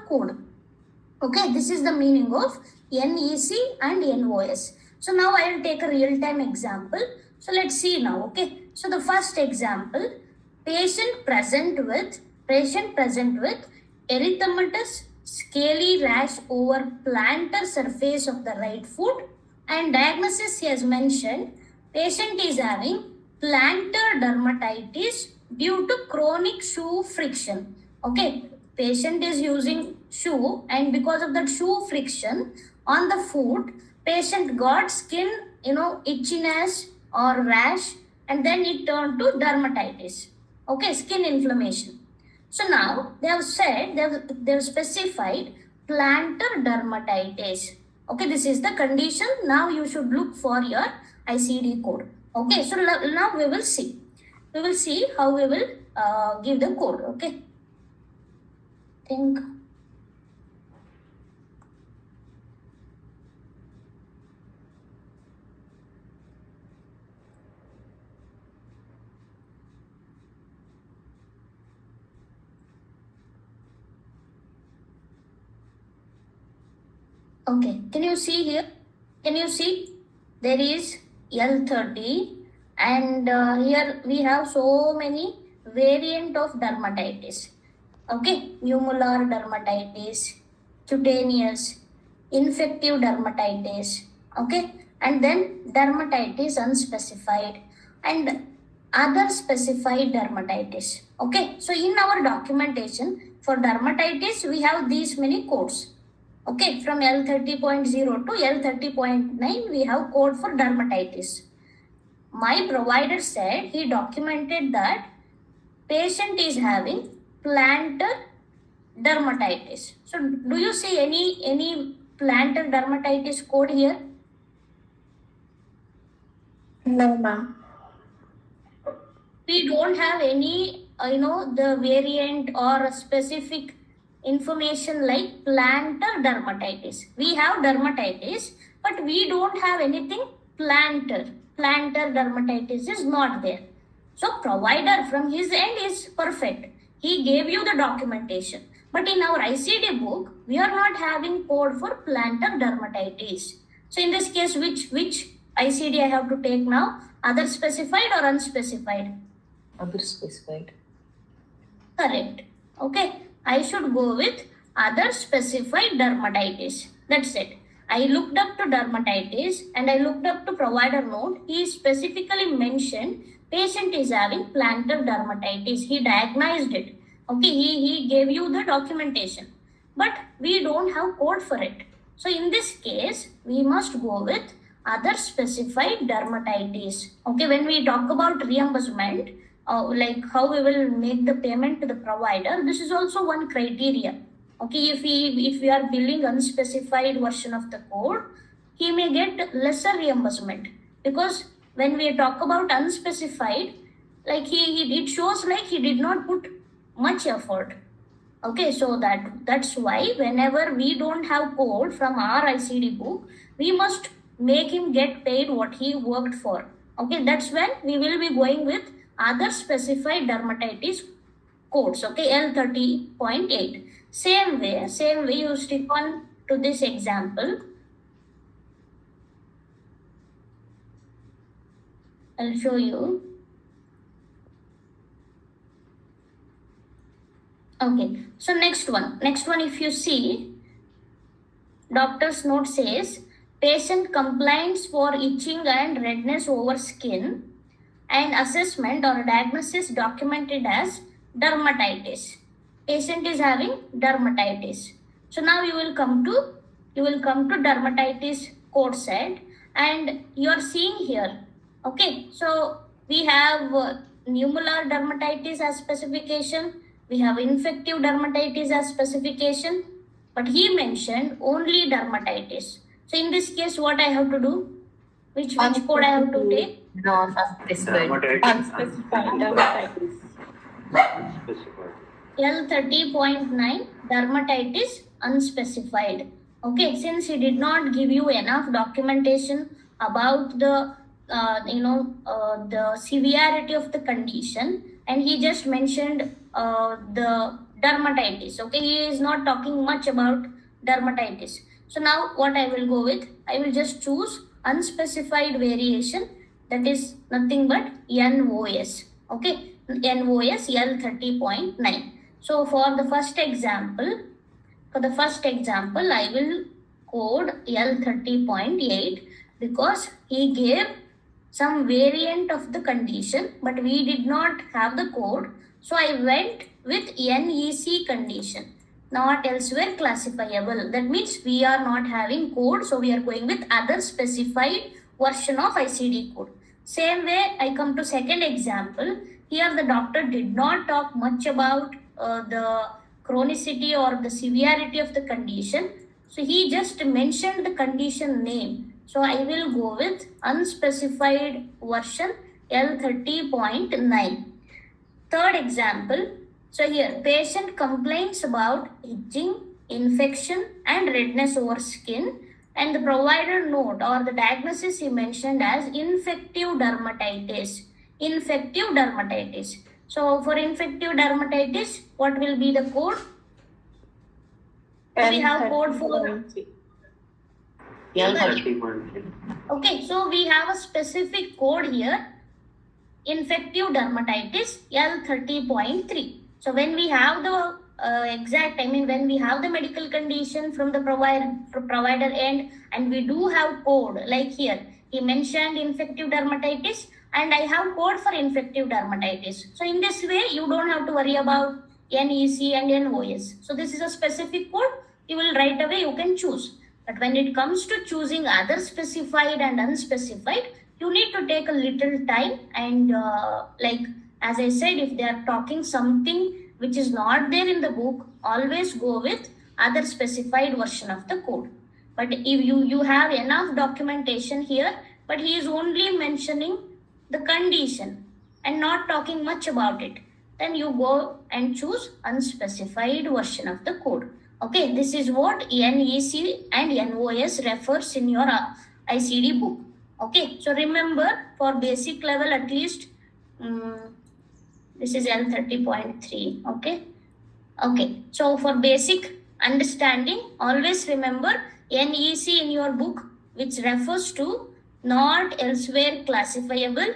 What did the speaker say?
code. Okay, this is the meaning of NEC and NOS. So now I will take a real-time example. So let's see now. Okay, so the first example, patient present with erythematous scaly rash over plantar surface of the right foot, and diagnosis he has mentioned patient is having plantar dermatitis due to chronic shoe friction. Okay, patient is using shoe, and because of that shoe friction on the foot, patient got skin, itchiness or rash, and then it turned to dermatitis. Okay, skin inflammation. So now they have said, they have specified plantar dermatitis. Okay, this is the condition. Now you should look for your ICD code. Okay, so now we will see. We will see how we will give the code. Okay. Think. Okay, can you see here? Can you see? There is L30, and here we have so many variant of dermatitis. Okay, nummular dermatitis, cutaneous, infective dermatitis, okay, and then dermatitis unspecified and other specified dermatitis. Okay, so in our documentation for dermatitis, we have these many codes. Okay, from L30.0 to L30.9, we have code for dermatitis. My provider said he documented that patient is having plantar dermatitis. So do you see any plantar dermatitis code here? No, ma'am. We don't have any, the variant or a specific information like plantar dermatitis. We have dermatitis, but we don't have anything plantar. Plantar dermatitis is not there. So provider from his end is perfect. He gave you the documentation. But in our ICD book, we are not having code for plantar dermatitis. So in this case, which ICD I have to take now? Other specified or unspecified? Other specified. Correct. Okay. I should go with other specified dermatitis. That's it. I looked up to dermatitis and I looked up to provider note. He specifically mentioned patient is having plantar dermatitis. He diagnosed it. Okay, he gave you the documentation. But we don't have code for it. So in this case, we must go with other specified dermatitis. Okay, when we talk about reimbursement, like how we will make the payment to the provider, this is also one criteria. Okay, if we are billing unspecified version of the code, he may get lesser reimbursement, because when we talk about unspecified, like it shows like he did not put much effort. Okay, so that's why whenever we don't have code from our ICD book, we must make him get paid what he worked for. Okay, that's when we will be going with other specified dermatitis codes. Okay, L30.8. Same way you stick on to this example. I'll show you. Okay, so next one, if you see, doctor's note says patient complaints for itching and redness over skin, and assessment or diagnosis documented as dermatitis. Patient is having dermatitis. So now you will come to dermatitis code set, and you are seeing here. Okay, so we have nummular dermatitis as specification. We have infective dermatitis as specification, but he mentioned only dermatitis. So in this case, what I have to do? Which code I have to take? Non-unspecified. Unspecified dermatitis. L30.9 dermatitis unspecified. Okay, since he did not give you enough documentation about the the severity of the condition, and he just mentioned the dermatitis. Okay, he is not talking much about dermatitis. So now what I will go with, I will just choose unspecified variation, that is nothing but NOS. Okay, NOS L30.9. So for the first example, I will code L30.8 because he gave some variant of the condition, but we did not have the code. So I went with NEC condition, not elsewhere classifiable. That means we are not having code, so we are going with other specified version of ICD code. Same way, I come to second example. Here the doctor did not talk much about the chronicity or the severity of the condition. So he just mentioned the condition name. So I will go with unspecified version L30.9. Third example. So here patient complains about itching, infection and redness over skin, and the provider note or the diagnosis he mentioned as infective dermatitis. Infective dermatitis. So for infective dermatitis, what will be the code? We have code for L30.3. Okay, so we have a specific code here, infective dermatitis L30.3. So when we have the when we have the medical condition from the provider end, and we do have code, like here he mentioned infective dermatitis and I have code for infective dermatitis. So in this way you don't have to worry about NEC and NOS. So this is a specific code, you will right away you can choose. But when it comes to choosing other specified and unspecified, you need to take a little time, and as I said, if they are talking something which is not there in the book, always go with other specified version of the code. But if you have enough documentation here, but he is only mentioning the condition and not talking much about it, then you go and choose unspecified version of the code. Okay, this is what NEC and NOS refers in your ICD book. Okay, so remember, for basic level at least, this is L30.3. Okay, so for basic understanding, always remember NEC in your book, which refers to not elsewhere classifiable,